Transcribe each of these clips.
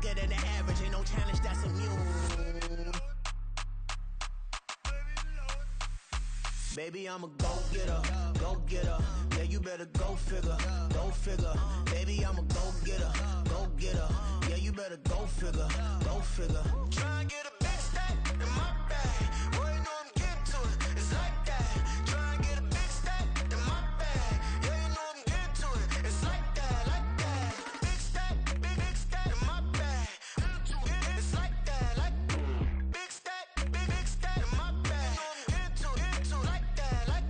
quicker than the average. Ain't no challenge that's immune. Baby, I'm a go-getter, go-getter. Yeah, you better go figure, go figure. Baby, I'm a go-getter, go-getter. Yeah, you better go figure, go figure. Try and get a big stack in my bag. Boy, you know I'm getting to it. It's like that. Try and get a big stack in my bag. Yeah, you know I'm getting to it. It's like that, like that. Big stack, big stack in my bag. It's like that, like big stack in my bag. Into like that, like.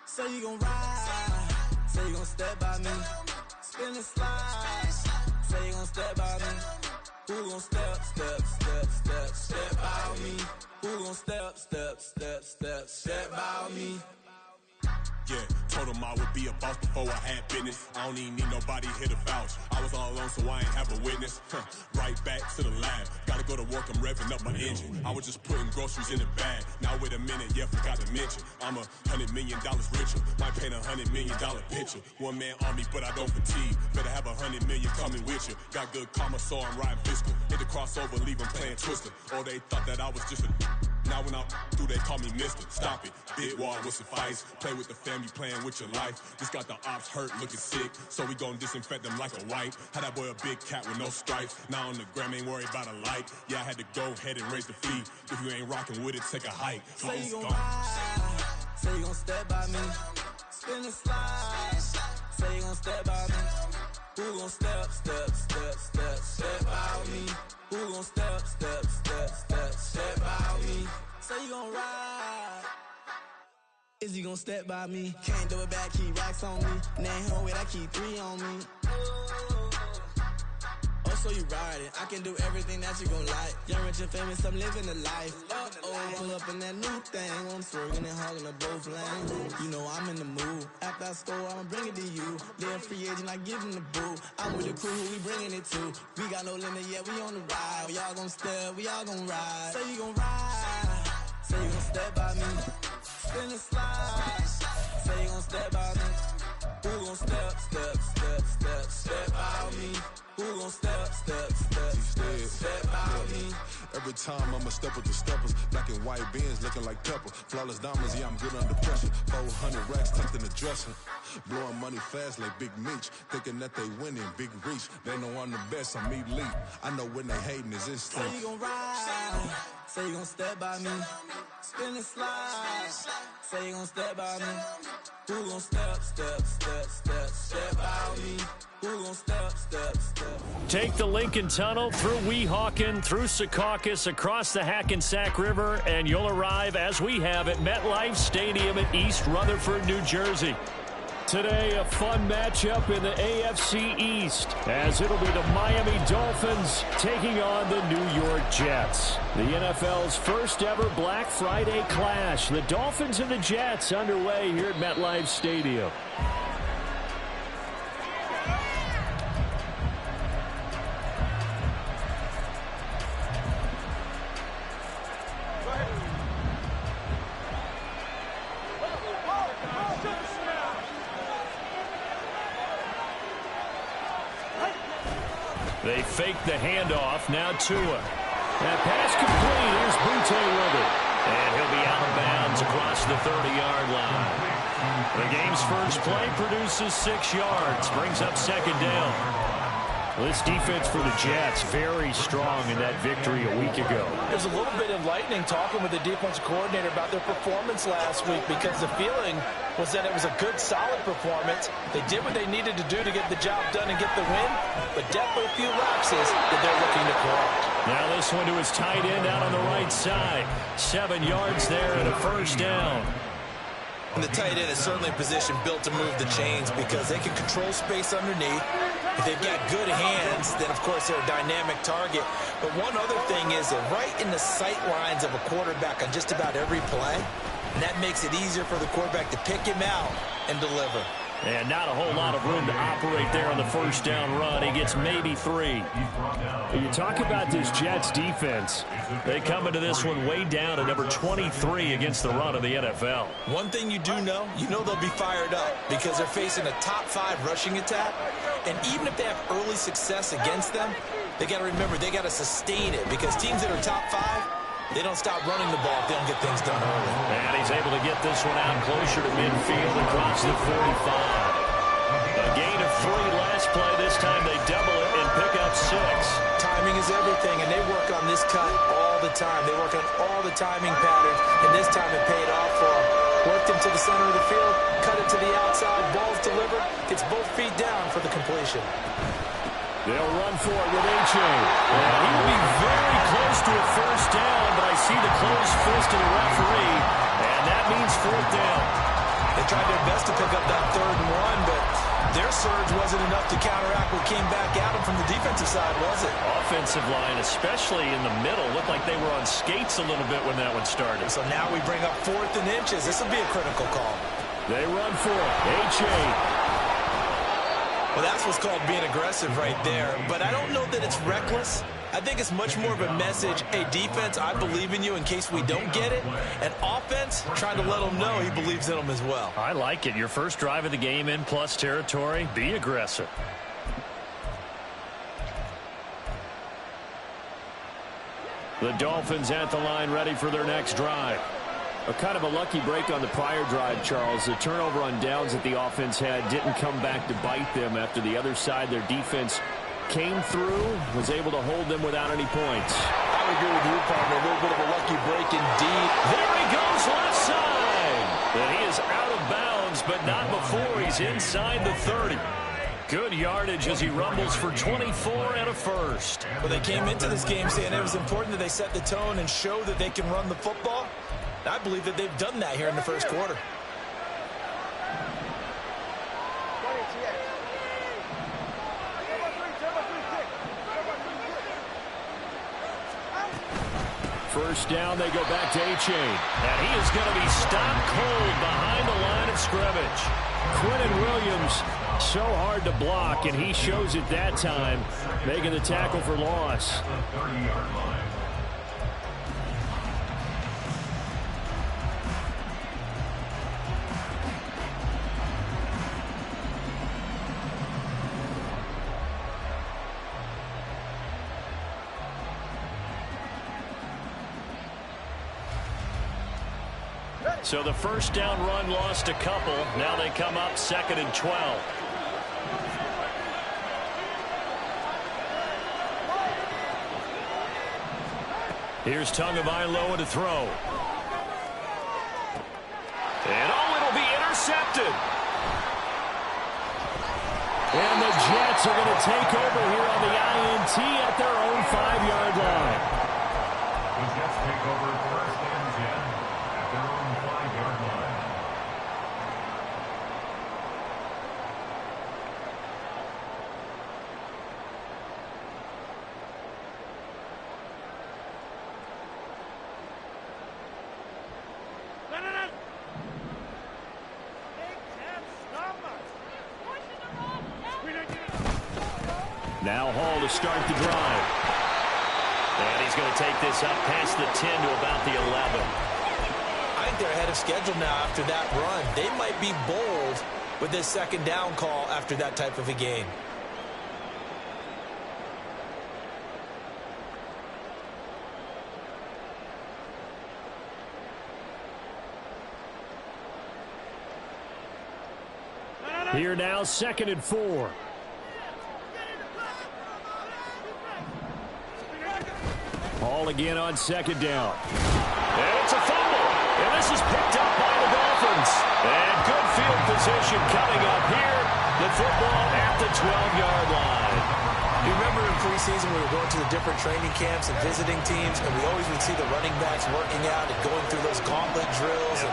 Say you gon' ride, say you gon' step by me, spin and slide, say you gon' step by me, who gon' step by me, who gon' step by me. Yeah, told him I would be a boss before I had business. I don't even need nobody here to vouch. I was all alone, so I ain't have a witness. Right back to the lab. Gotta go to work, I'm revving up my engine. I was just putting groceries in the bag. Now wait a minute, yeah, forgot to mention. I'm $100 million richer. Might paint $100 million picture. One man army, but I don't fatigue. Better have 100 million coming with you. Got good karma, so I'm riding fiscal. Hit the crossover, leave them playing Twister. Oh, they thought that I was just a... Now when I'm through, they call me Mister. Stop it. Big wall with some fights. Play with the family, playing with your life. Just got the ops hurt, looking sick. So we gon' disinfect them like a wipe. Had that boy a big cat with no stripes. Now on the gram, ain't worried about a light. Yeah, I had to go ahead and raise the fee. If you ain't rocking with it, take a hike. Say you gon' ride. Say you gon' step by me. Spin and slide. Say you gon' step by me. Who gon' step by me? Who gon' step by me? Say you gon' ride. Is he gon' step by me? Can't do it back, keep racks on me. Name home with I keep 3 on me. Oh, so you riding. I can do everything that you gon' like. Young, rich, and famous, I'm living the life. Uh-oh, pull up in that new thing. I'm swerving and hogging the both lanes. You know I'm in the mood. After I score, I'ma bring it to you. They're a free agent, I give him the boo. I'm with the crew, who we bringing it to. We got no limit, yeah, we on the ride. We all gon' step, we all gon' ride. Say you gon' ride. Say you gon' step by me. Spin and slide. Say you gon' step by me. Who gon' step by me? Who gon' step by me? Every time I'ma step with the steppers. Black and white beans looking like pepper. Flawless diamonds, yeah, I'm good under pressure. 400 racks tucked in the dresser. Blowing money fast like Big Meech. Thinking that they winning, big reach. They know I'm the best, I'm elite. I know when they hating is instinct. Say you gon' ride. Say you gon' step by me. Spin and slide. Say you gon' step by me. Who gon' step by me? Who gon' step? Take the Lincoln Tunnel through Weehawken, through Secaucus, across the Hackensack River, and you'll arrive, as we have, at MetLife Stadium in East Rutherford, New Jersey. Today, a fun matchup in the AFC East, as it'll be the Miami Dolphins taking on the New York Jets. The NFL's first ever Black Friday clash. The Dolphins and the Jets underway here at MetLife Stadium. They fake the handoff. Now Tua. That pass complete. Here's Butte with it. And he'll be out of bounds across the 30-yard line. The game's first play produces 6 yards. Brings up second down. Well, this defense for the Jets, very strong in that victory a week ago. There's a little bit of lightning talking with the defensive coordinator about their performance last week, because the feeling was that it was a good, solid performance. They did what they needed to do to get the job done and get the win, but definitely a few lapses that they're looking to correct. Now this one to his tight end out on the right side. 7 yards there and a first down. And the tight end is certainly a position built to move the chains, because they can control space underneath. If they've got good hands, then, of course, they're a dynamic target. But one other thing is they're right in the sight lines of a quarterback on just about every play. And that makes it easier for the quarterback to pick him out and deliver. And not a whole lot of room to operate there on the first down run. He gets maybe 3. You talk about this Jets defense. They come into this one way down at number 23 against the run of the NFL. One thing you do know, they'll be fired up because they're facing a top 5 rushing attack. And even if they have early success against them, they got to remember they got to sustain it because teams that are top 5, they don't stop running the ball if they don't get things done early. And he's able to get this one out closer to midfield across the 45. A gain of 3 last play. This time they double it and pick up 6. Timing is everything, and they work on this cut all the time. They work on all the timing patterns, and this time it paid off for them. Worked him to the center of the field, cut it to the outside, ball's delivered, gets both feet down for the completion. They'll run for it with A-Chain. And he will be very close to a first down, but I see the closed fist of the referee, and that means 4th down. They tried their best to pick up that 3rd and 1, but their surge wasn't enough to counteract what came back at them from the defensive side, was it? Offensive line, especially in the middle, looked like they were on skates a little bit when that one started. So now we bring up 4th and inches. This will be a critical call. They run for it. A-Chain. Well, that's what's called being aggressive right there. But I don't know that it's reckless. I think it's much more of a message, hey, defense, I believe in you in case we don't get it. And offense, trying to let them know he believes in them as well. I like it. Your first drive of the game in plus territory, be aggressive. The Dolphins at the line ready for their next drive. A kind of a lucky break on the prior drive, Charles. The turnover on downs that the offense had didn't come back to bite them after the other side. Their defense came through, was able to hold them without any points. I would agree with you, partner. A little bit of a lucky break indeed. There he goes, left side. And he is out of bounds, but not before he's inside the 30. Good yardage as he rumbles for 24 and a first. Well, they came into this game saying it was important that they set the tone and show that they can run the football. I believe that they've done that here in the first quarter. First down, they go back to A-Chain. And he is going to be stopped cold behind the line of scrimmage. Quinton Williams, so hard to block, and he shows it that time, making the tackle for loss. So the first down run lost a couple. Now they come up 2nd and 12. Here's Tagovailoa to throw. And it'll be intercepted. And the Jets are going to take over here on the INT at their own 5-yard line. The Jets take over 1st and 10 at their own 5-yard line. Now Hall to start the drive. And he's going to take this up past the 10 to about the 11. I think they're ahead of schedule now after that run. They might be bold with this 2nd down call after that type of a game. Here now, 2nd and 4. Hall again on 2nd down. And it's a fumble. And this is picked up by the Dolphins. And good field position coming up here. The football at the 12-yard line. You remember in preseason we were going to the different training camps and visiting teams, and we always would see the running backs working out and going through those gauntlet drills and,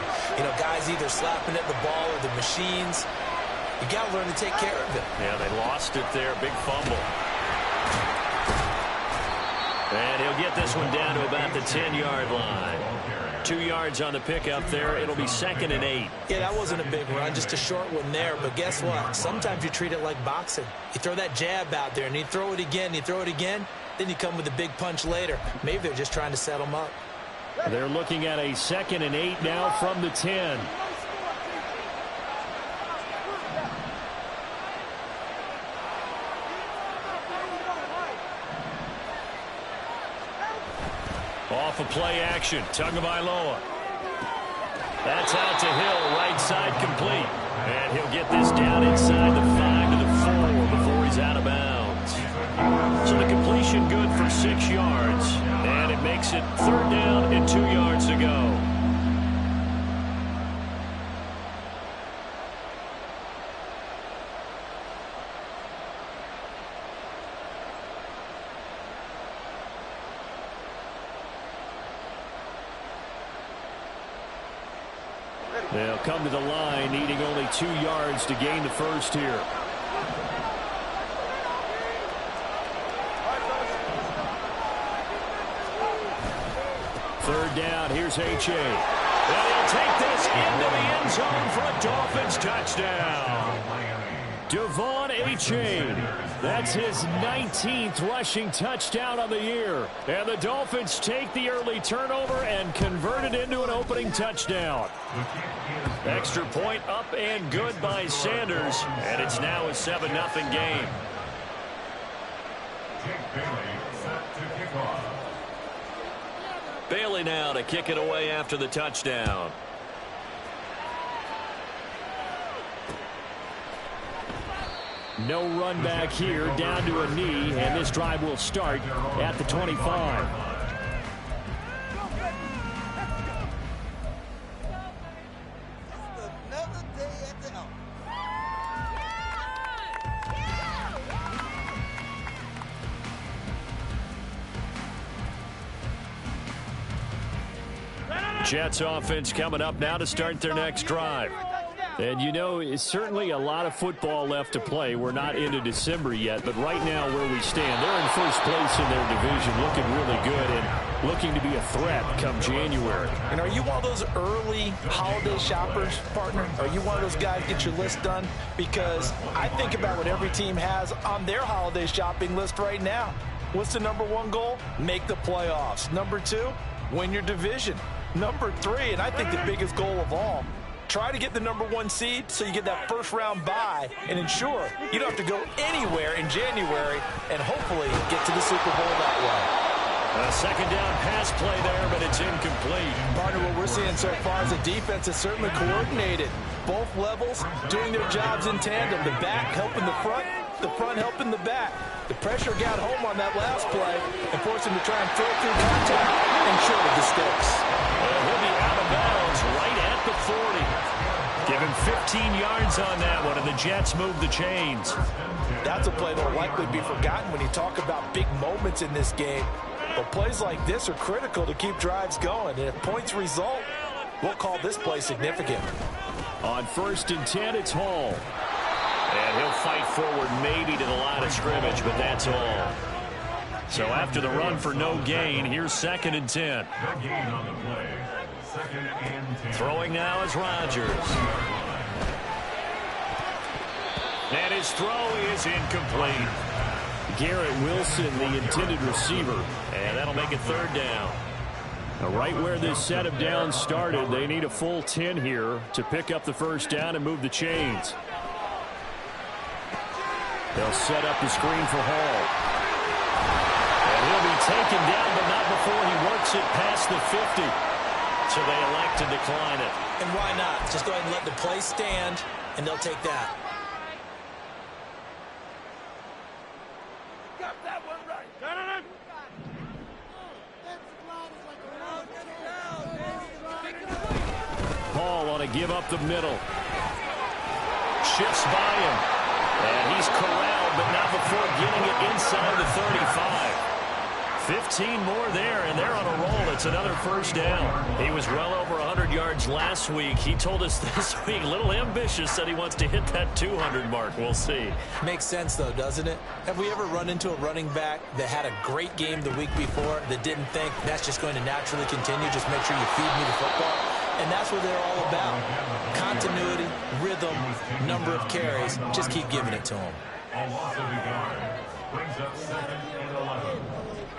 guys either slapping at the ball or the machines. You got to learn to take care of it. Yeah, they lost it there. Big fumble. And he'll get this one down to about the 10-yard line. 2 yards on the pickup there. It'll be 2nd and 8. Yeah, that wasn't a big run, just a short one there. But guess what? Sometimes you treat it like boxing. You throw that jab out there, and you throw it again, then you come with a big punch later. Maybe they're just trying to set them up. They're looking at a 2nd and 8 now from the 10. Off of play action, Tagovailoa. That's out to Hill, right side complete. And he'll get this down inside the 5 to the 4 before he's out of bounds. So the completion good for 6 yards. And it makes it 3rd down and 2 yards to go. They'll come to the line, needing only 2 yards to gain the first here. Third down, here's H.A. And he'll take this into the end zone for a Dolphins touchdown. Devon H.A. That's his 19th rushing touchdown on the year. And the Dolphins take the early turnover and convert it into an opening touchdown. Extra point up and good by Sanders. And it's now a 7-0 game. Bailey now to kick it away after the touchdown. No run back here, down to a knee, and this drive will start at the 25. Jets offense coming up now to start their next drive. And, you know, it's certainly a lot of football left to play. We're not into December yet, but right now where we stand, they're in first place in their division, looking really good and looking to be a threat come January. And are you one of those early holiday shoppers, partner? Are you one of those guys get your list done? Because I think about what every team has on their holiday shopping list right now. What's the #1 goal? Make the playoffs. #2, win your division. #3, and I think the biggest goal of all, try to get the #1 seed so you get that first-round bye and ensure you don't have to go anywhere in January and hopefully get to the Super Bowl that way. A second down pass play there, but it's incomplete. Partner, what we're seeing so far is the defense is certainly coordinated. Both levels doing their jobs in tandem. The back helping the front helping the back. The pressure got home on that last play and forced him to try and throw through contact and short of the sticks. He'll be out of bounds right at the 40. Give him 15 yards on that one, and the Jets move the chains. That's a play that will likely be forgotten when you talk about big moments in this game. But plays like this are critical to keep drives going. And if points result, we'll call this play significant. On 1st and 10, it's Hall. And he'll fight forward maybe to the line of scrimmage, but that's all. So after the run for no gain, here's 2nd and 10. No gain on the play. 2nd and 10. Throwing now is Rodgers. And his throw is incomplete. Garrett Wilson, the intended receiver. And that'll make it 3rd down. Now, right where this set of downs started, they need a full 10 here to pick up the first down and move the chains. They'll set up the screen for Hall. And he'll be taken down, but not before he works it past the 50. So they elect to decline it. And why not? Just go ahead and let the play stand, and they'll take that. Got that one right. Hall on a give up the middle. Shifts by him. And he's corralled, but not before getting it inside the 35. 15 more there, and they're on a roll. It's another first down. He was well over 100 yards last week. He told us this week, a little ambitious, said he wants to hit that 200 mark. We'll see. Makes sense, though, doesn't it? Have we ever run into a running back that had a great game the week before that didn't think that's just going to naturally continue? Just make sure you feed me the football. And that's what they're all about. Continuity, rhythm, number of carries. Just keep giving it to him. A loss of a yard brings up 2nd and 11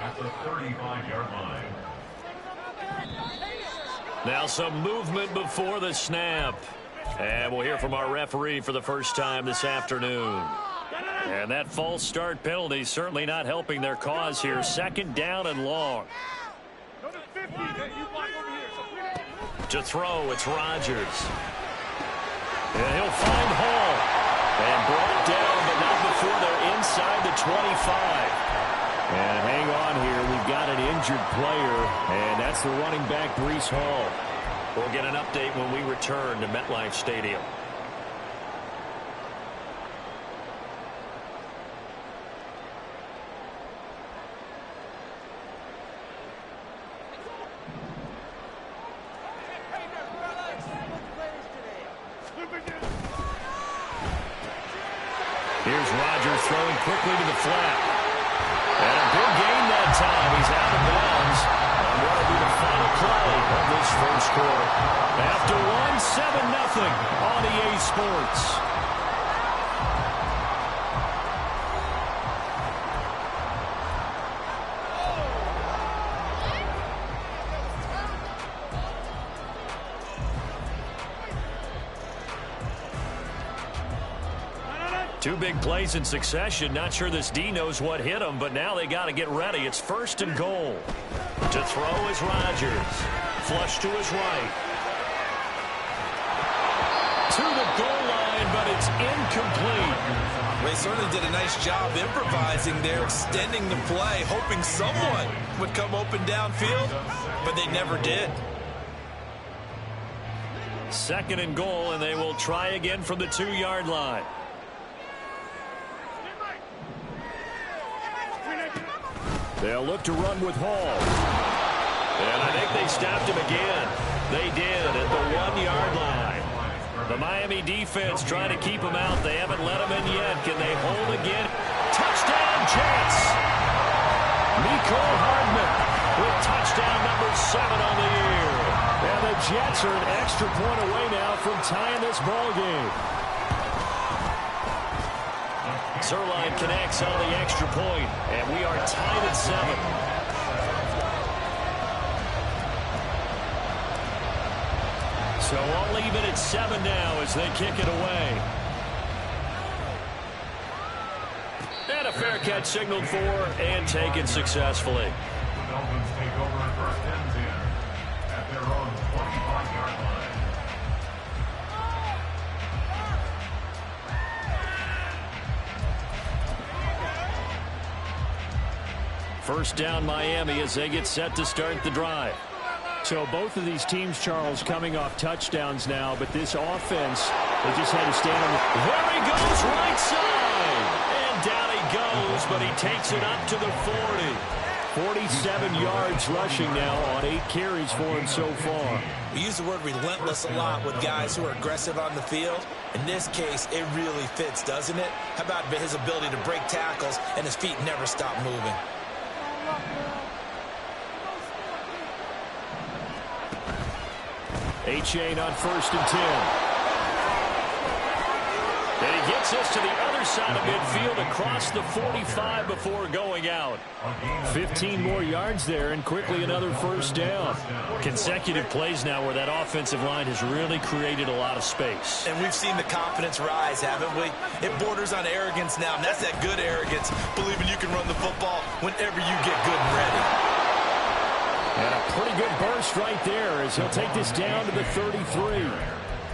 at the 35-yard line. Now some movement before the snap. And we'll hear from our referee for the first time this afternoon. And that false start penalty certainly not helping their cause here. 2nd down and long. To throw, it's Rodgers. And he'll find Hall. And brought down, but not before they're inside the 25. And hang on here. We've got an injured player, and that's the running back, Breece Hall. We'll get an update when we return to MetLife Stadium. Here's Rodgers throwing quickly to the flat. And a big gain that time. He's out of bounds. And that'll be the final play of this first quarter. After one, 7-0 on EA Sports. Two big plays in succession. Not sure this D knows what hit him, but now they got to get ready. It's 1st and goal. To throw is Rodgers. Flush to his right. To the goal line, but it's incomplete. They certainly did a nice job improvising there, extending the play, hoping someone would come open downfield, but they never did. 2nd and goal, and they will try again from the 2-yard line. They'll look to run with Hall. And I think they stopped him again. They did at the 1-yard line. The Miami defense trying to keep him out. They haven't let him in yet. Can they hold again? Touchdown, Jets! Mecole Hardman with touchdown number 7 on the year. And the Jets are an extra point away now from tying this ball game. Zerline connects on the extra point, and we are tied at 7. So all even at 7 now as they kick it away. And a fair catch signaled for and taken successfully. The Dolphins take over 1st and 10 at their own 25-yard line. First down Miami as they get set to start the drive. So both of these teams, Charles, coming off touchdowns now, but this offense, they just had to stand on the... There he goes, right side. And down he goes, but he takes it up to the 40. 47 yards rushing now on 8 carries for him so far. We use the word relentless a lot with guys who are aggressive on the field. In this case, it really fits, doesn't it? How about his ability to break tackles and his feet never stop moving? Achane on 1st and 10. And he gets us to the other side of midfield across the 45 before going out. 15 more yards there and quickly another first down. Consecutive plays now where that offensive line has really created a lot of space. And we've seen the confidence rise, haven't we? It borders on arrogance now, and that's that good arrogance, believing you can run the football whenever you get good and ready. And a pretty good burst right there as he'll take this down to the 33.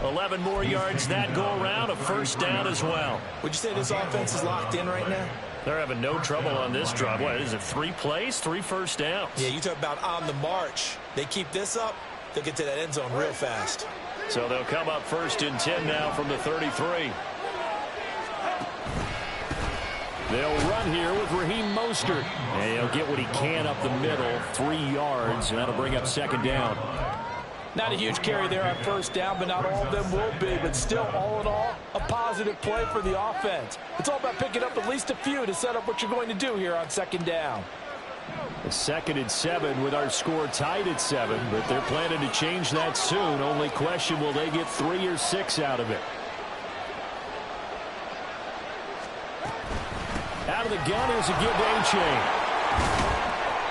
11 more yards that go around, a first down as well. Would you say this offense is locked in right now? They're having no trouble on this drive. What is it, 3 plays, 3 first downs? Yeah, you talk about on the march. They keep this up, they'll get to that end zone real fast. So they'll come up 1st and 10 now from the 33. They'll run here with Raheem Mostert. And he'll get what he can up the middle, 3 yards, and that'll bring up 2nd down. Not a huge carry there on 1st down, but not all of them will be. But still, all in all, a positive play for the offense. It's all about picking up at least a few to set up what you're going to do here on 2nd down. A 2nd and 7 with our score tied at 7, but they're planning to change that soon. Only question, will they get 3 or 6 out of it? Out of the gun, here's a give to A-Chain.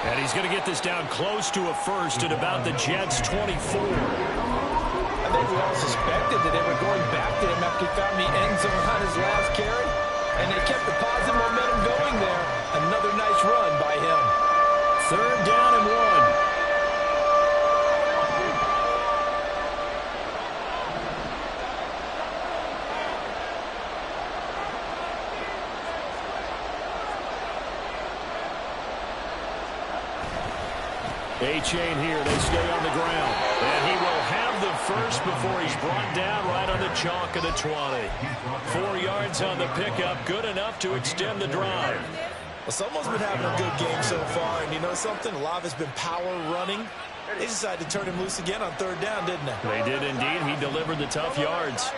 And he's going to get this down close to a first at about the Jets' 24. I think we all suspected that they were going back to him after he found the end zone on his last carry. And they kept the positive momentum going there. Another nice run by him. 3rd down and 1. A-Chain here. They stay on the ground. And he will have the first before he's brought down right on the chalk of the 20. 4 yards on the pickup. Good enough to extend the drive. Well, someone's been having a good game so far. And you know something? A lot of it's been power running. They decided to turn him loose again on 3rd down, didn't they? They did indeed. He delivered the tough yards.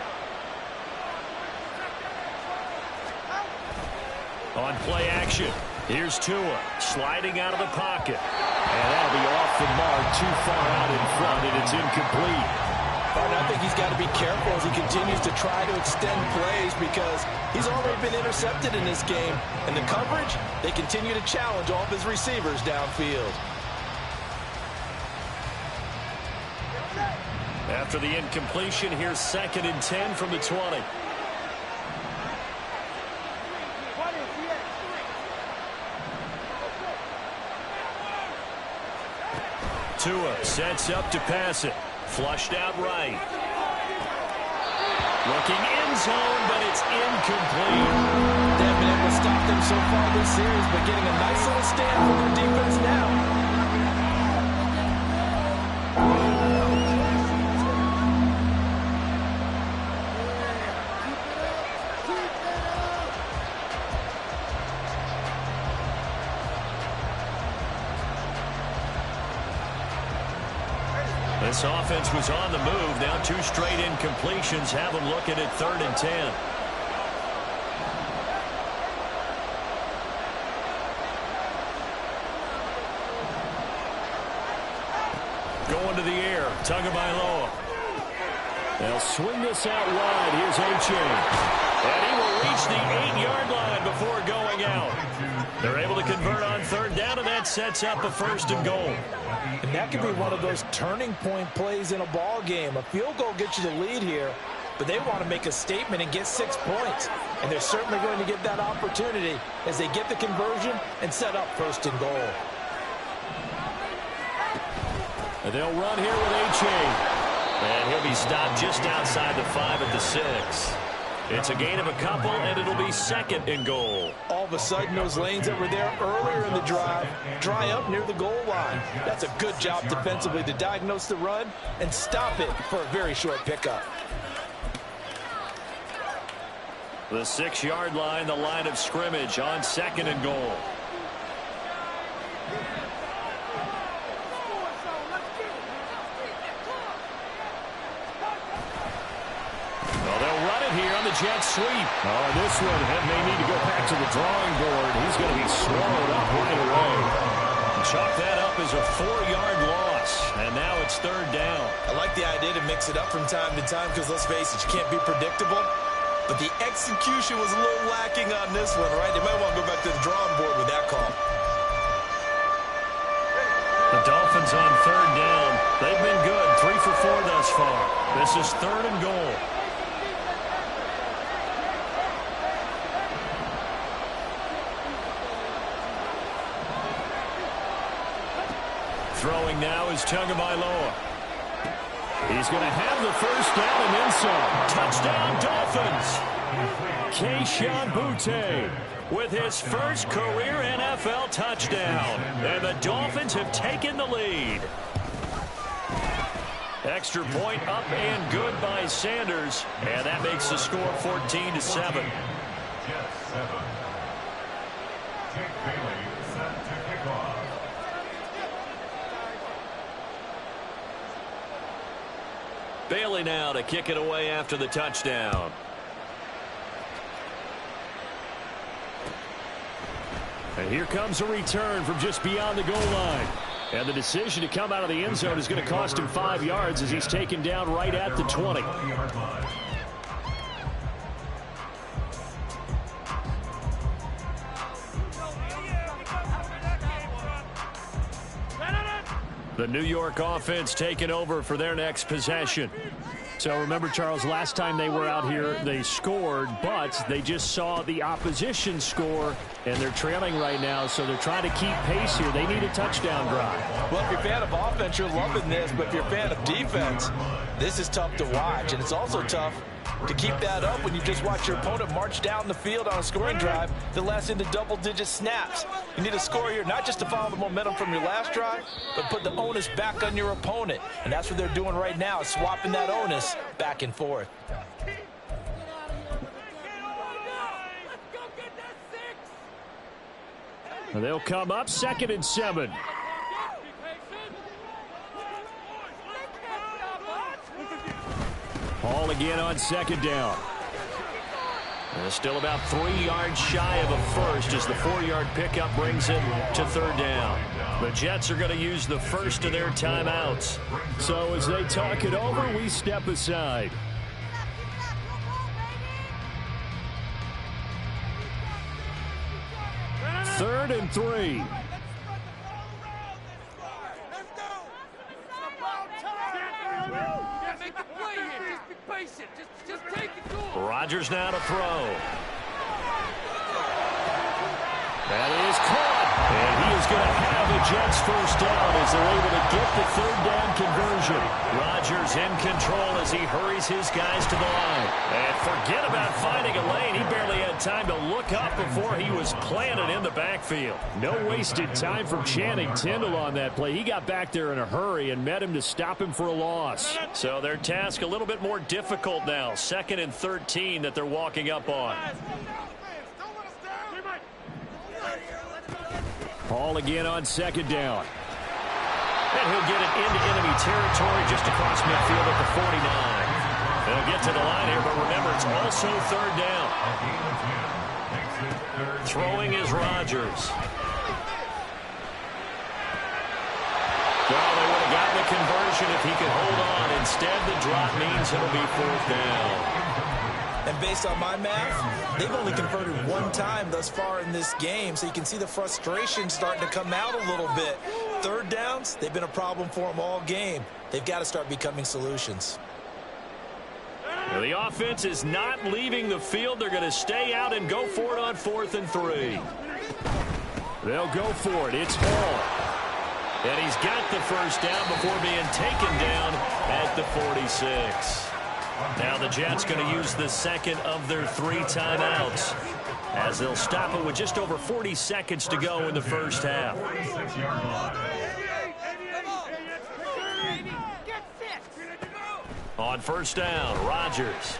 On play action, here's Tua sliding out of the pocket. And that'll be off the mark, too far out in front, and it's incomplete. And I think he's got to be careful as he continues to try to extend plays because he's already been intercepted in this game. And the coverage, they continue to challenge all of his receivers downfield. After the incompletion, here's 2nd and 10 from the 20. Tua sets up to pass it. Flushed out right. Looking end zone, but it's incomplete. They haven't been able to stop them so far this series, but getting a nice little stand from their defense now. This offense was on the move. Now 2 straight incompletions have them looking at 3rd and 10. Going to the air. Tagovailoa. They'll swing this out wide. Here's A-Chain. And he will reach the 8-yard line before going out. They're able to convert on 3rd down, and that sets up a 1st and goal. And that could be one of those turning point plays in a ball game. A field goal gets you the lead here, but they want to make a statement and get 6 points. And they're certainly going to get that opportunity as they get the conversion and set up 1st and goal. And they'll run here with A-Chain. And he'll be stopped just outside the 5 at the 6. It's a gain of a couple, and it'll be 2nd and goal. All of a sudden, those lanes that were there earlier in the drive dry up near the goal line. That's a good job defensively to diagnose the run and stop it for a very short pickup. The 6-yard line, the line of scrimmage on 2nd and goal. Jet sweep. Oh, this one may need to go back to the drawing board. He's going to be swallowed up right away. Chalk that up as a 4-yard loss. And now it's 3rd down. I like the idea to mix it up from time to time because, let's face it, you can't be predictable. But the execution was a little lacking on this one, right? They might want to go back to the drawing board with that call. The Dolphins on 3rd down. They've been good. 3 for 4 thus far. This is 3rd and goal. Throwing now is Tagovailoa. He's going to have the 1st down and then some. Touchdown, Dolphins. Keyshawn Boutte with his first career NFL touchdown. And the Dolphins have taken the lead. Extra point up and good by Sanders. And that makes the score 14-7. Bailey now to kick it away after the touchdown. And here comes a return from just beyond the goal line. And the decision to come out of the end zone is going to cost him 5 yards as he's taken down right at the 20. The New York offense taking over for their next possession. So remember, Charles, last time they were out here, they scored, but they just saw the opposition score, and they're trailing right now, so they're trying to keep pace here. They need a touchdown drive. Well, if you're a fan of offense, you're loving this, but if you're a fan of defense, this is tough to watch, and it's also tough to keep that up when you just watch your opponent march down the field on a scoring drive that lasts into double-digit snaps. You need a score here, not just to follow the momentum from your last drive, but put the onus back on your opponent. And that's what they're doing right now, swapping that onus back and forth. And they'll come up 2nd and 7. Hall again on 2nd down. And still about 3 yards shy of a first as the 4-yard pickup brings it to 3rd down. The Jets are going to use the first of their timeouts. So as they talk it over, we step aside. Third and 3. Rodgers now to throw. That is caught. And he is going to have the Jets first down as they're able to get the 3rd down conversion. Rodgers in control as he hurries his guys to the line. And forget about finding a lane. He barely had time to look up before he was planted in the backfield. No wasted time from Channing Tindall on that play. He got back there in a hurry and met him to stop him for a loss. So their task a little bit more difficult now. 2nd and 13 that they're walking up on. Hall again on 2nd down. And he'll get it into enemy territory just across midfield at the 49. They'll get to the line here, but remember, it's also 3rd down. Throwing is Rodgers. Well, they would have gotten the conversion if he could hold on. Instead, the drop means it'll be 4th down. And based on my math, they've only converted 1 time thus far in this game, so you can see the frustration starting to come out a little bit. 3rd downs, they've been a problem for them all game. They've got to start becoming solutions. Well, the offense is not leaving the field. They're going to stay out and go for it on 4th and 3. They'll go for it. It's Hall. And he's got the first down before being taken down at the 46. Now the Jets going to use the 2nd of their 3 timeouts as they'll stop it with just over 40 seconds to go in the first half. On 1st down, Rodgers.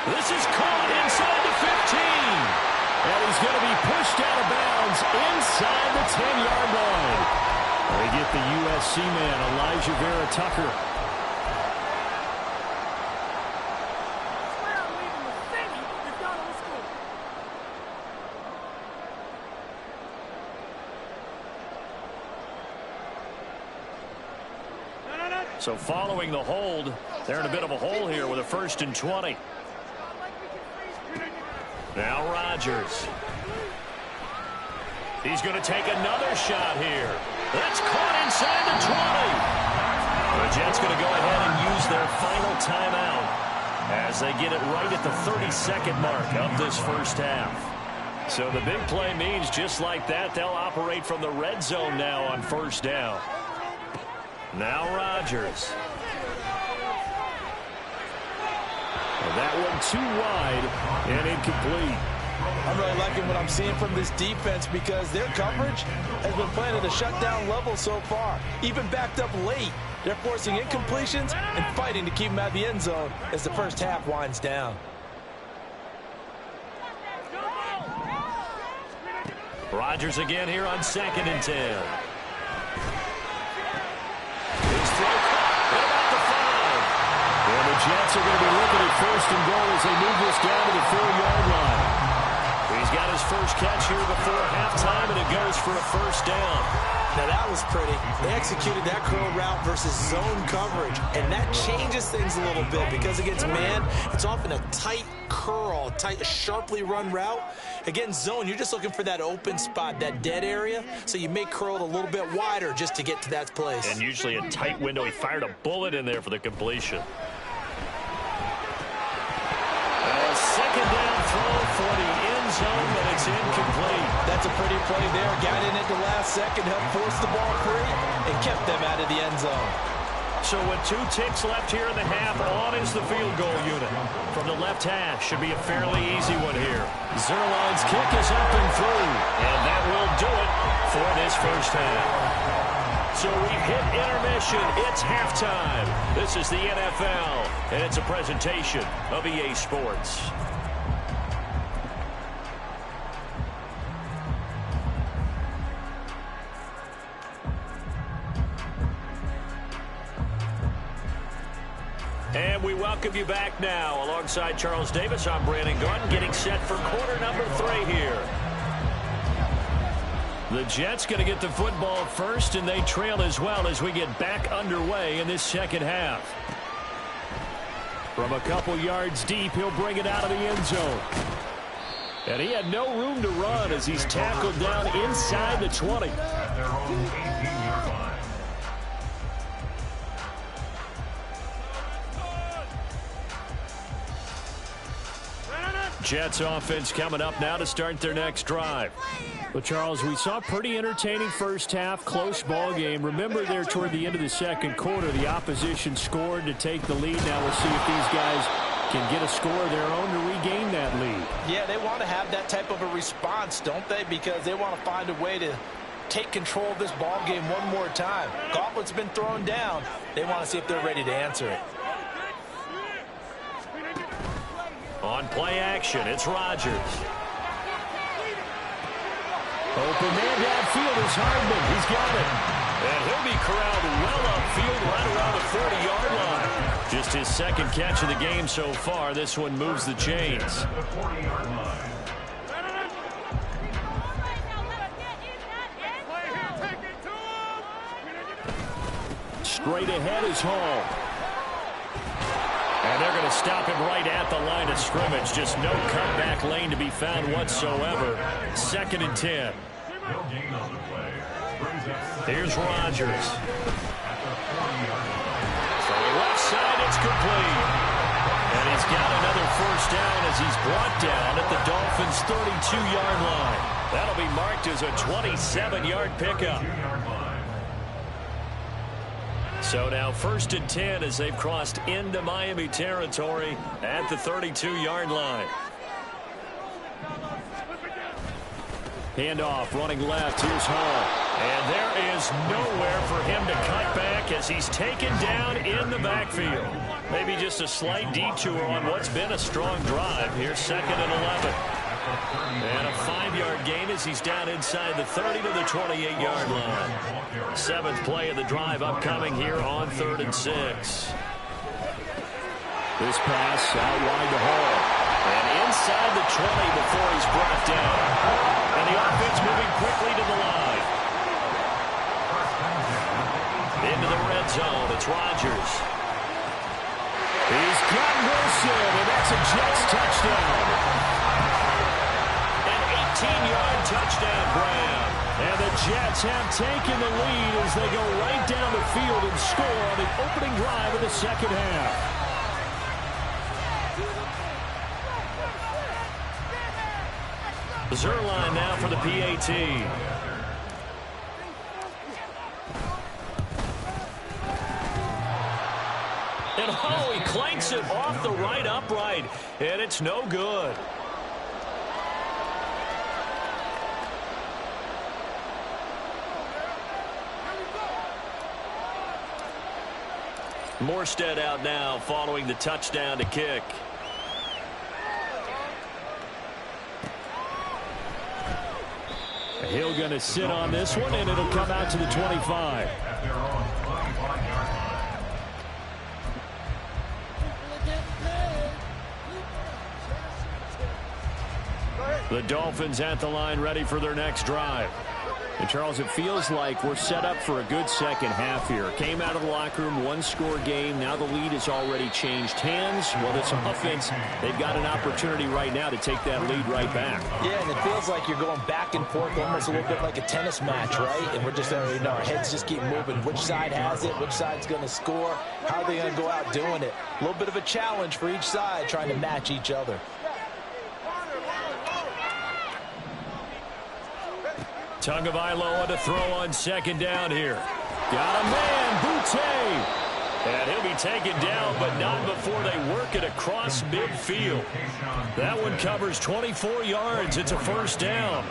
This is caught inside the 15. And he's going to be pushed out of bounds inside the 10-yard line. They get the USC man, Elijah Vera Tucker. So following the hold, they're in a bit of a hole here with a 1st and 20. Now Rodgers. He's going to take another shot here. That's caught inside the 20. The Jets going to go ahead and use their final timeout as they get it right at the 32nd mark of this first half. So the big play means just like that, they'll operate from the red zone now on 1st down. Now Rodgers. And that one too wide and incomplete. I'm really liking what I'm seeing from this defense because their coverage has been playing at a shutdown level so far. Even backed up late, they're forcing incompletions and fighting to keep them out of the end zone as the first half winds down. Rodgers again here on 2nd and 10. Jets are going to be looking at first and goal as they move this down to the 4-yard line. He's got his first catch here before halftime, and it goes for a first down. Now that was pretty. They executed that curl route versus zone coverage, and that changes things a little bit because against man, it's often a tight curl, tight, sharply run route. Against zone, you're just looking for that open spot, that dead area, so you may curl it a little bit wider just to get to that place. And usually a tight window. He fired a bullet in there for the completion. A second down throw for the end zone, but it's incomplete. That's a pretty play there. Got in at the last second, helped force the ball free, and kept them out of the end zone. So with 2 ticks left here in the half, on is the field goal unit. From the left hash, should be a fairly easy one here. Zerline's kick is up and through, and that will do it for this first half. So we've hit intermission. It's halftime. This is the NFL, and it's a presentation of EA Sports. And we welcome you back now. Alongside Charles Davis, I'm Brandon Gunn, getting set for quarter number 3 here. The Jets going to get the football first, and they trail as well as we get back underway in this second half. From a couple yards deep, he'll bring it out of the end zone. And he had no room to run as he's tackled down inside the 20. At their own 18-yard line. Jets offense coming up now to start their next drive. Well, Charles, we saw a pretty entertaining first half, close ball game. Remember there toward the end of the second quarter, the opposition scored to take the lead. Now we'll see if these guys can get a score of their own to regain that lead. Yeah, they want to have that type of a response, don't they? Because they want to find a way to take control of this ball game one more time. Gauntlet's been thrown down. They want to see if they're ready to answer it. On play action, it's Rodgers. Open man downfield is Hardman. He's got it. And he'll be corralled well upfield right around the 40-yard line. Just his second catch of the game so far. This one moves the chains. At the 40-yard line. Straight ahead is Hall. And they're going to stop him right at the line of scrimmage. Just no cutback lane to be found whatsoever. 2nd and 10. He'll gain on the play. Brings up Here's Rodgers. at the 40-yard line. From the left side, it's complete. And he's got another first down as he's brought down at the Dolphins' 32-yard line. That'll be marked as a 27-yard pickup. 2-yard line. So now 1st and 10 as they've crossed into Miami territory at the 32-yard line. Handoff running left. Here's Hall. And there is nowhere for him to cut back as he's taken down in the backfield. Maybe just a slight detour on what's been a strong drive. Here's 2nd and 11. And a 5-yard gain as he's down inside the 30 to the 28-yard line. 7th play of the drive upcoming here on 3rd and 6. This pass out wide to Hall. And inside the 20 before he's brought down. And the offense moving quickly to the line. Into the red zone, it's Rodgers. He's got Wilson, and that's a Jets touchdown. 18-yard touchdown grab. And the Jets have taken the lead as they go right down the field and score on the opening drive of the second half. Zerline now for the PAT. And oh, he clanks it off the right upright, and it's no good. Morstead out now following the touchdown to kick. Hill going to sit on this one, and it'll come out to the 25. At their own 25-yard line. The Dolphins at the line ready for their next drive. And, Charles, it feels like we're set up for a good second half here. Came out of the locker room, one-score game. Now the lead has already changed hands. Well, this offense, they've got an opportunity right now to take that lead right back. Yeah, and it feels like you're going back and forth almost a little bit like a tennis match, right? And we're just, our heads just keep moving. Which side has it? Which side's going to score? How are they going to go out doing it? A little bit of a challenge for each side trying to match each other. Tagovailoa to throw on second down here. Got a man, Boutte. And he'll be taken down, but not before they work it across midfield. That one covers 24 yards. It's a first down.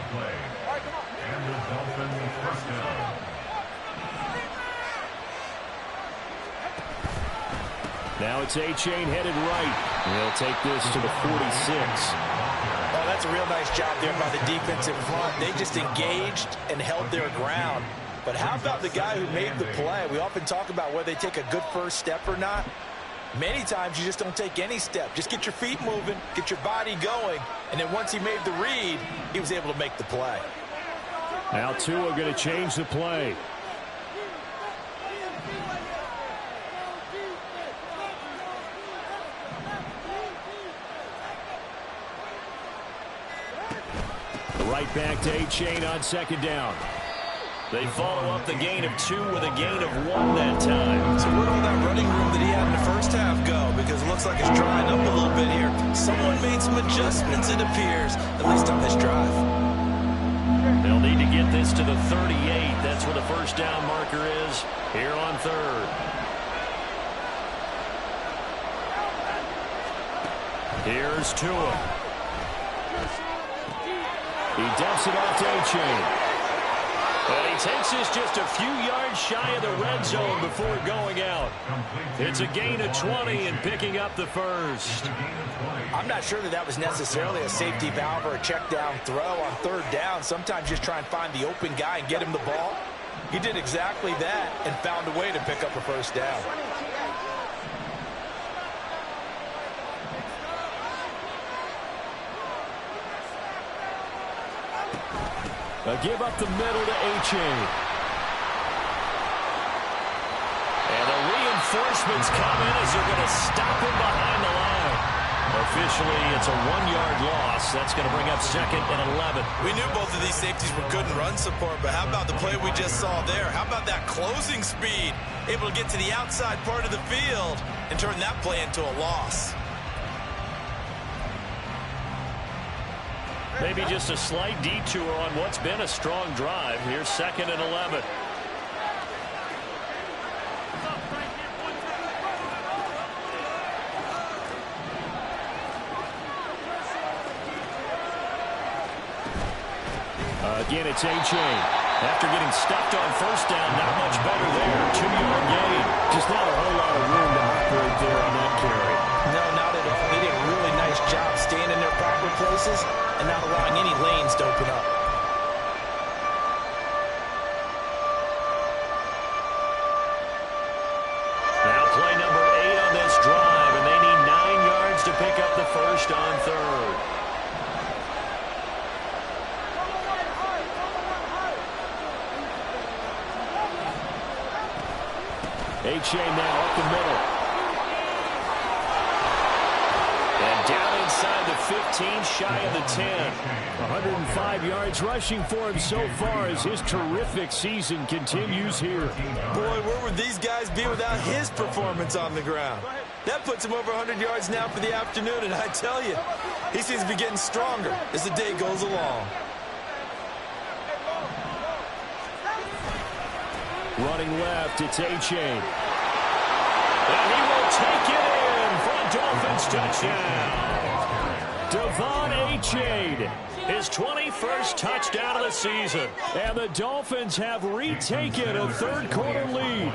Now it's A-Chain headed right. He'll take this to the 46. Oh, that's a real nice job there by the defensive front. They just engaged and held their ground. But how about the guy who made the play? We often talk about whether they take a good first step or not. Many times you just don't take any step. Just get your feet moving, get your body going, and then once he made the read, he was able to make the play. Now Tua going to change the play. Right back to A-Chain on second down. They follow up the gain of 2 with a gain of 1 that time. So where'd all that running room that he had in the first half go? Because it looks like it's drying up a little bit here. Someone made some adjustments, it appears, at least on this drive. They'll need to get this to the 38. That's where the first down marker is here on third. Here's Tua. He dumps it off to A-Chain. And he takes this just a few yards shy of the red zone before going out. It's a gain of 20 and picking up the first. I'm not sure that was necessarily a safety valve or a check down throw on third down. Sometimes just try and find the open guy and get him the ball. He did exactly that and found a way to pick up a first down. A give up the middle to A-Chain. And the reinforcements come in as they're going to stop him behind the line. Officially, it's a 1-yard loss. That's going to bring up second and 11. We knew both of these safeties were good in run support, but how about the play we just saw there? How about that closing speed? Able to get to the outside part of the field and turn that play into a loss. Maybe just a slight detour on what's been a strong drive. Here's second and 11. Again, it's A-Chain. After getting stuffed on first down, not much better there. 2-yard gain. Just not a whole lot of room to operate there on that carry. No, not at all. They did a really nice job staying in their proper places and not allowing any lanes to open up. Now play number 8 on this drive, and they need 9 yards to pick up the first on third. A-Chain now up the middle. And down inside the 15, shy of the 10. 105 yards rushing for him so far as his terrific season continues here. Boy, where would these guys be without his performance on the ground? That puts him over 100 yards now for the afternoon, and I tell you, he seems to be getting stronger as the day goes along. Running left, it's A-Chain. And he will take it in for a Dolphins touchdown. Devon A-Chain, his 21st touchdown of the season. And the Dolphins have retaken a third-quarter lead.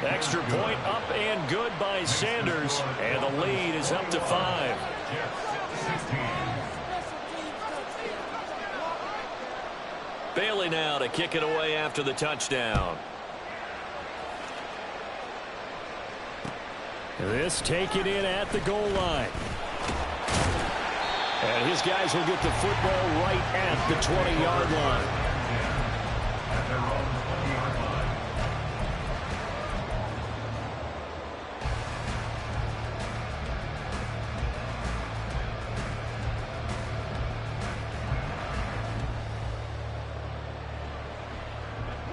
Extra point up and good by Sanders. And the lead is up to 5. Bailey now to kick it away after the touchdown. This taken in at the goal line. And his guys will get the football right at the 20-yard line. At their own 20-yard line.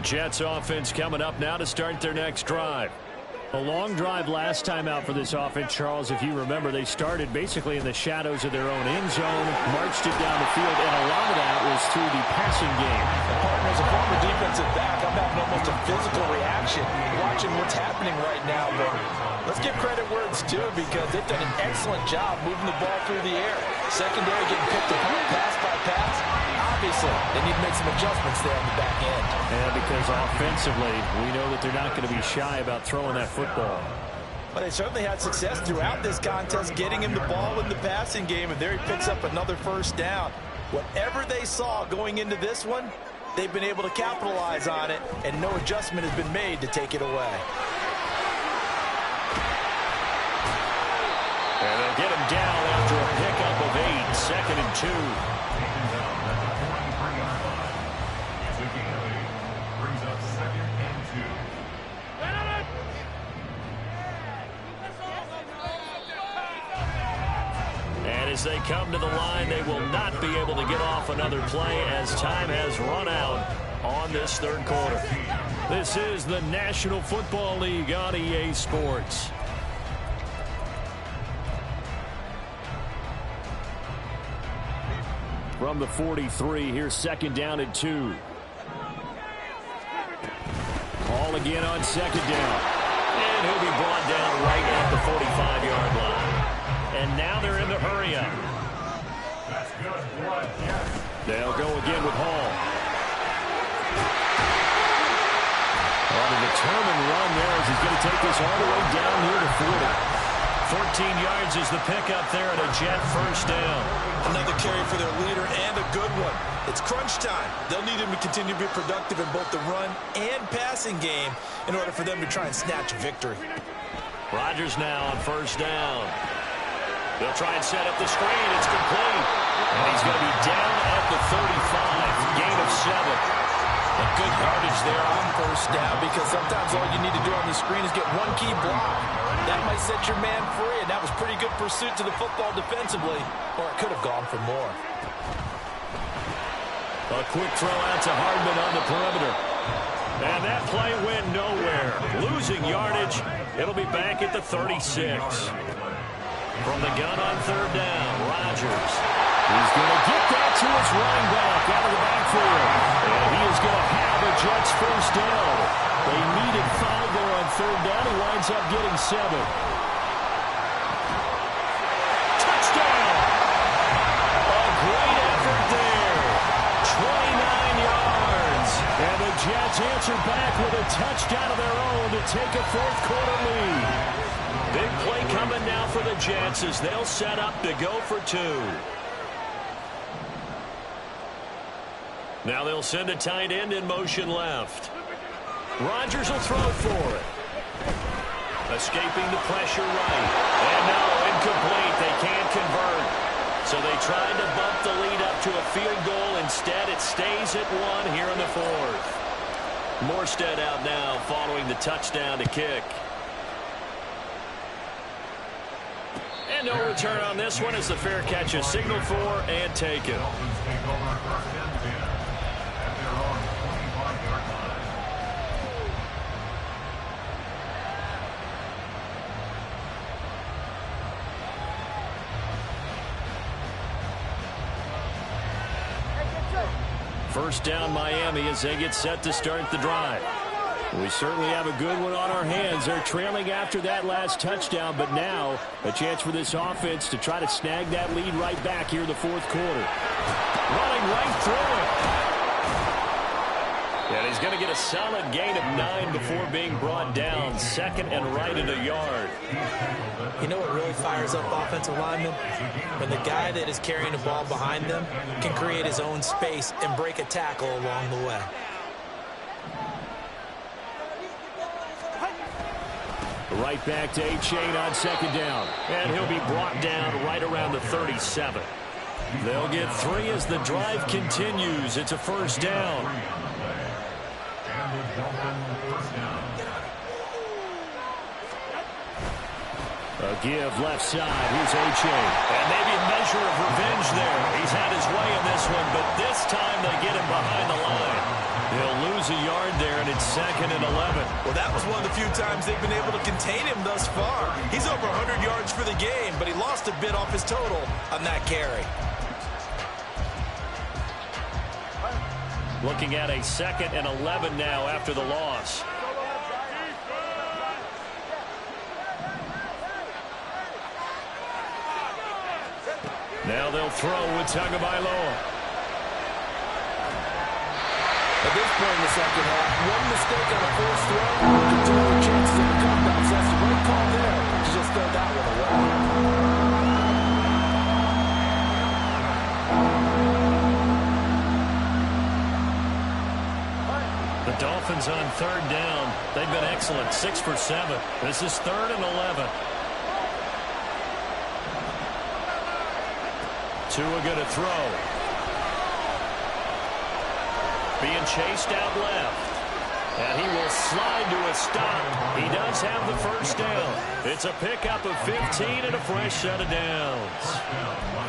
Jets offense coming up now to start their next drive. A long drive last time out for this offense, Charles. If you remember, they started basically in the shadows of their own end zone, marched it down the field, and a lot of that was through the passing game. And partner, as a former defensive back, I'm having almost a physical reaction watching what's happening right now. But let's give credit where it's due because they've done an excellent job moving the ball through the air. Secondary getting picked apart pass by pass. Obviously, they need to make some adjustments there on the back end. And because offensively, we know that they're not going to be shy about throwing that football. But they certainly had success throughout this contest, getting him the ball in the passing game, and there he picks up another first down. Whatever they saw going into this one, they've been able to capitalize on it, and no adjustment has been made to take it away. And they'll get him down after a pickup of 8, 2nd and 2. Taken down at the 43-yard line. It's a gain of 8. Brings up 2nd and 2. And as they come to the line, they will not be able to get off another play as time has run out on this third quarter. This is the National Football League on EA Sports. From the 43, here's 2nd down and 2. Call again on 2nd down. And he'll be brought down right at the 45-yard line. And now they're in the hurry up. That's good blood, yes. They'll go again with Hall. On a determined run there as he's going to take this all the way down here to 40. 14 yards is the pickup there and a Jet first down. Another carry for their leader and a good one. It's crunch time. They'll need him to continue to be productive in both the run and passing game in order for them to try and snatch a victory. Rodgers now on first down. They'll try and set up the screen. It's complete. And he's going to be down at the 35. Gain of 7. A good yardage there on first down because sometimes all you need to do on the screen is get one key block. That might set your man free, and that was pretty good pursuit to the football defensively, or it could have gone for more. A quick throw out to Hardman on the perimeter. And that play went nowhere. Losing yardage. It'll be back at the 36. From the gun on third down, Rodgers. He's going to get that to his running back out of the backfield. And he is going to have a Jets first down. They needed 5 there on third down. He winds up getting 7. Touchdown! A great effort there. 29 yards. And the Jets answer back with a touchdown of their own to take a fourth quarter lead. Big play coming now for the Jets as they'll set up to go for 2. Now they'll send a tight end in motion left. Rodgers will throw for it. Escaping the pressure right. And no, incomplete. They can't convert. So they tried to bump the lead up to a field goal. Instead, it stays at 1 here in the fourth. Morstead out now following the touchdown to kick. And no return on this one as the fair catch is signaled for and taken. Dolphins take over 1st and 10 at their own 25-yard line. First down Miami as they get set to start the drive. We certainly have a good one on our hands. They're trailing after that last touchdown, but now a chance for this offense to try to snag that lead right back here in the fourth quarter. Running right through it. And he's going to get a solid gain of 9 before being brought down. 2nd and right at a yard. You know what really fires up offensive linemen? When the guy that is carrying the ball behind them can create his own space and break a tackle along the way. Right back to A-Chain on second down. And he'll be brought down right around the 37. They'll get 3 as the drive continues. It's a first down. A give left side. Here's A-Chain. And maybe a measure of revenge there. He's had his way in this one, but this time they get him behind the line. He'll lose a yard there, and it's 2nd and 11. Well, that was one of the few times they've been able to contain him thus far. He's over 100 yards for the game, but he lost a bit off his total on that carry. Looking at a 2nd and 11 now after the loss. Now they'll throw with Tagovailoa. At this point in the second half, one mistake on a forced throw could throw the chances of a comeback. So that's the right call there. Just throw that one away. The Dolphins on 3rd down. They've been excellent. 6 for 7. This is 3rd and 11. Tua going to throw. Being chased out left. And he will slide to a stop. He does have the first down. It's a pickup of 15 and a fresh set of downs.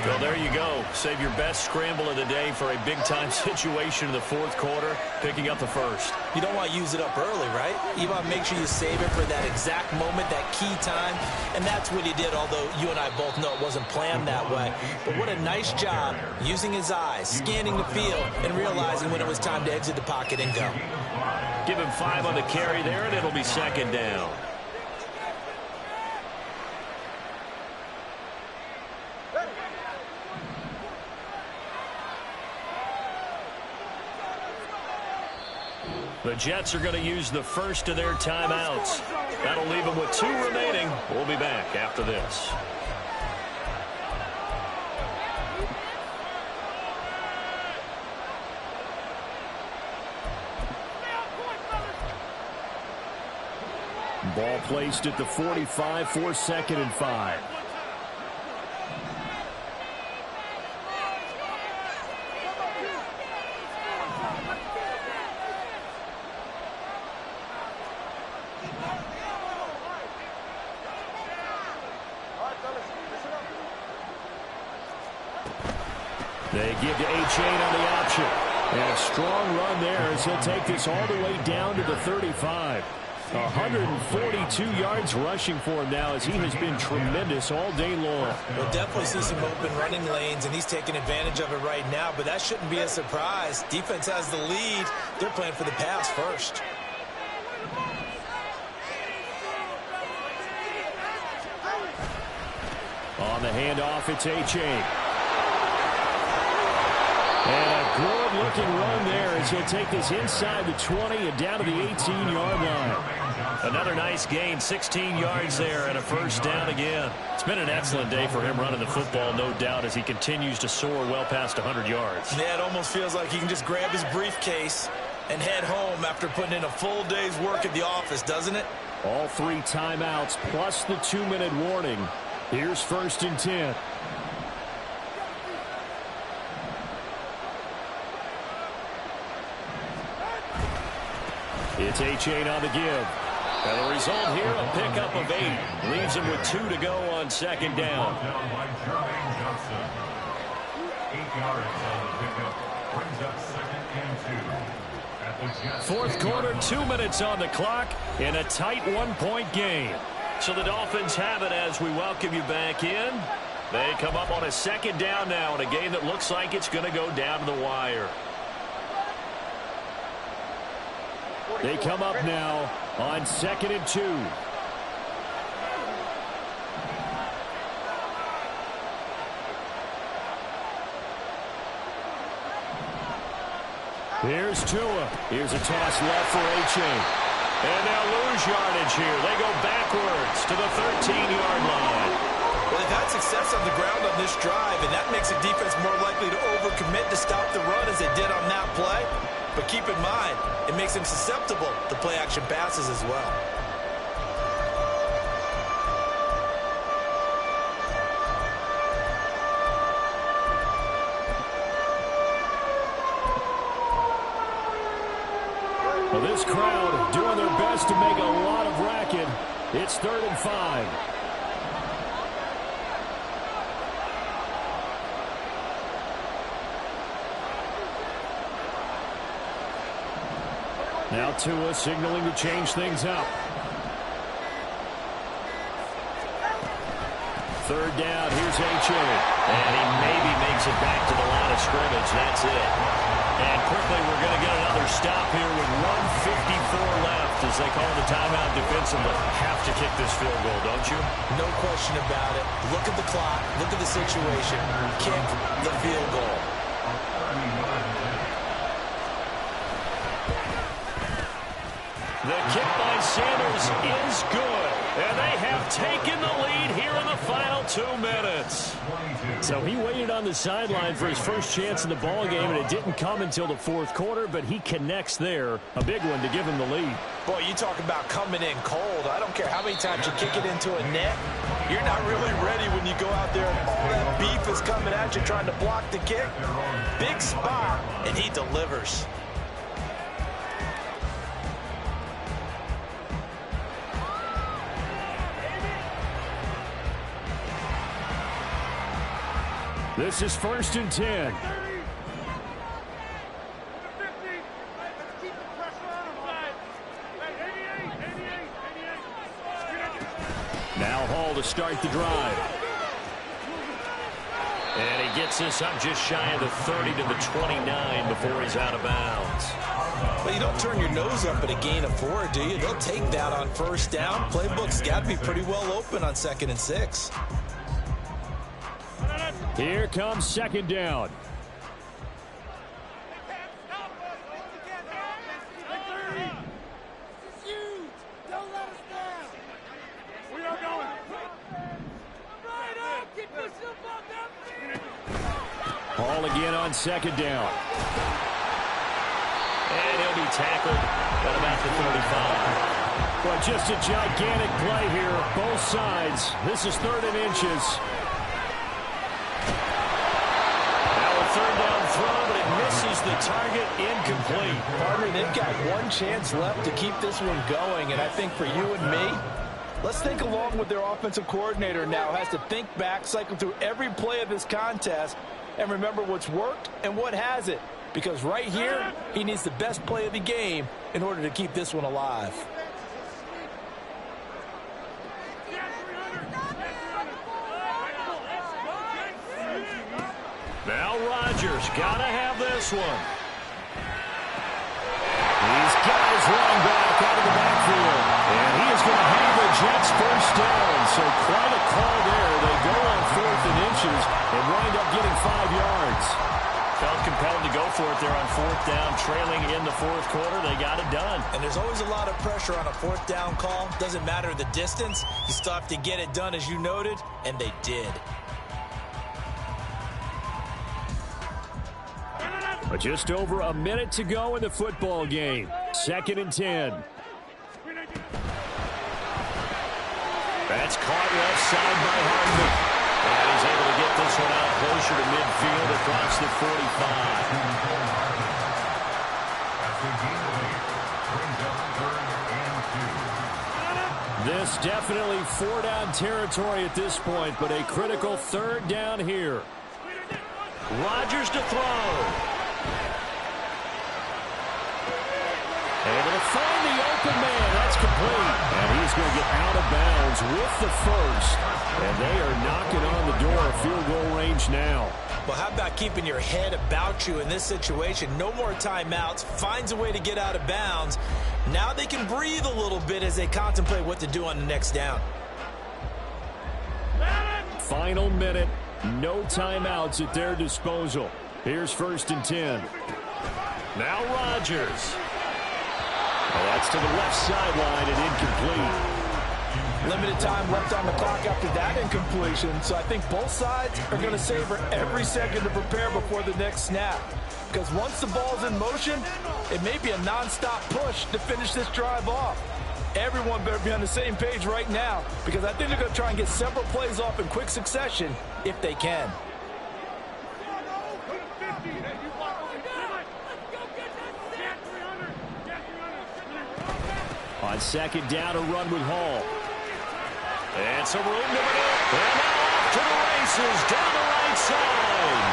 Well, there you go. Save your best scramble of the day for a big-time situation in the 4th quarter, picking up the first. You don't want to use it up early, right? You want to make sure you save it for that exact moment, that key time. And that's what he did, although you and I both know it wasn't planned that way. But what a nice job using his eyes, scanning the field, and realizing when it was time to exit the pocket and go. Give him 5 on the carry there, and it'll be 2nd down. The Jets are going to use the first of their timeouts. That'll leave them with 2 remaining. We'll be back after this. Ball placed at the 45 for 2nd and 5. They give to A-Chain on the option. And a strong run there as he'll take this all the way down to the 35. 142 yards rushing for him now as he has been tremendous all day long. We'll definitely see some open running lanes, and he's taking advantage of it right now, but that shouldn't be a surprise. Defense has the lead. They're playing for the pass first. On the handoff, it's A-Chain. And a good-looking run there as he'll take this inside the 20 and down to the 18-yard line. Another nice gain, 16 yards there and a first down again. It's been an excellent day for him running the football, no doubt, as he continues to soar well past 100 yards. Yeah, it almost feels like he can just grab his briefcase and head home after putting in a full day's work at the office, doesn't it? All 3 timeouts plus the 2-minute warning. Here's 1st and 10. It's A-Chain on the give. And the result here, a pickup of 8. Leaves him with 2 to go on 2nd down. By Jermaine Johnson. 8 yards on the pickup. Brings up 2nd and 2. At the Jets. 4th quarter, 2 minutes on the clock in a tight 1-point game. So the Dolphins have it as we welcome you back in. They come up on a 2nd down now in a game that looks like it's going to go down to the wire. They come up now on 2nd and 2. Here's Tua. Here's a toss left for A-Chain. And they'll lose yardage here. They go backwards to the 13-yard line. Well, they've had success on the ground on this drive, and that makes the defense more likely to overcommit to stop the run as they did on that play. But keep in mind, it makes them susceptible to play-action passes as well. this crowd doing their best to make a lot of racket. It's 3rd and 5. Now Tua signaling to change things up. 3rd down, here's H.A. And he maybe makes it back to the line of scrimmage. That's it. And quickly we're going to get another stop here with 1:54 left as they call the timeout defensively. Have to kick this field goal, don't you? No question about it. Look at the clock. Look at the situation. Kick the field goal. The kick by Sanders is good. And they have taken the lead here in the final 2 minutes. So he waited on the sideline for his first chance in the ball game, and it didn't come until the 4th quarter, but he connects there. A big one to give him the lead. Boy, you talk about coming in cold. I don't care how many times you kick it into a net. You're not really ready when you go out there and all that beef is coming at you trying to block the kick. Big spot, and he delivers. This is 1st and 10. Now Hall to start the drive. And he gets this up just shy of the 30 to the 29 before he's out of bounds. Well, you don't turn your nose up at a gain of 4, do you? They'll take that on 1st down. Playbook's got to be pretty well open on 2nd and 6. Here comes 2nd down. Hall again on 2nd down. And he'll be tackled at about the 35. Well, just a gigantic play here, both sides. This is 3rd and inches. 3rd down throw, but it misses the target, incomplete. Partner, they've got one chance left to keep this one going, and I think for you and me, let's think along with their offensive coordinator now. Has to think back, cycle through every play of this contest, and remember what's worked and what hasn't. Because right here, he needs the best play of the game in order to keep this one alive. Now Rodgers got to have this one. He's got his running back out of the backfield. And he is going to have the Jets 1st down. So quite a call there. They go on 4th and inches and wind up getting 5 yards. Felt compelled to go for it there on 4th down. Trailing in the 4th quarter, they got it done. And there's always a lot of pressure on a 4th down call. Doesn't matter the distance. You still have to get it done, as you noted, and they did. But just over a minute to go in the football game. 2nd and 10. That's caught left side by Hardman. And he's able to get this one out closer to midfield across the 45. This definitely 4-down territory at this point, but a critical 3rd down here. Rodgers to throw. Able to find the open man. That's complete. And he's going to get out of bounds with the 1st. And they are knocking on the door of field goal range now. Well, how about keeping your head about you in this situation? No more timeouts. Finds a way to get out of bounds. Now they can breathe a little bit as they contemplate what to do on the next down. Final minute. No timeouts at their disposal. Here's 1st and 10. Now Rodgers. Well, that's to the left sideline and incomplete. Limited time left on the clock after that incompletion, so I think both sides are going to savor every second to prepare before the next snap. Because once the ball's in motion, it may be a nonstop push to finish this drive off. Everyone better be on the same page right now, because I think they're going to try and get several plays off in quick succession if they can. On second down, a run with Hall. And some room to maneuver. And now off to the races down the right side.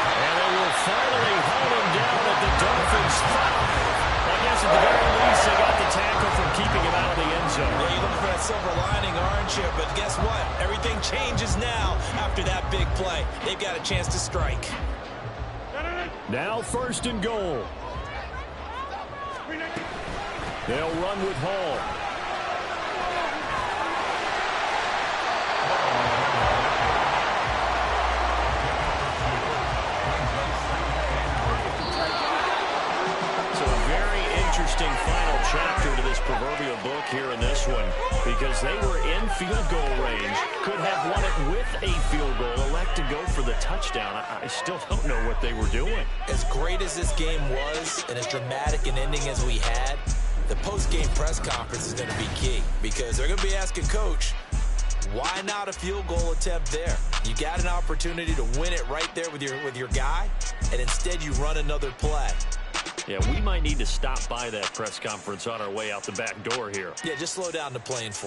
And they will finally haul him down at the Dolphins' 5. I guess at the very least, they got the tackle from keeping him out of the end zone. Yeah, you're looking for that silver lining, aren't you? But guess what? Everything changes now after that big play. They've got a chance to strike. Now 1st and goal. They'll run with Hall. Interesting final chapter to this proverbial book here in this one, because they were in field goal range, could have won it with a field goal, elect to go for the touchdown. I still don't know what they were doing. As great as this game was and as dramatic an ending as we had, the post-game press conference is going to be key, because they're going to be asking Coach, why not a field goal attempt there? You got an opportunity to win it right there with your guy, and instead you run another play. Yeah, we might need to stop by that press conference on our way out the back door here. Yeah, just slow down the playing for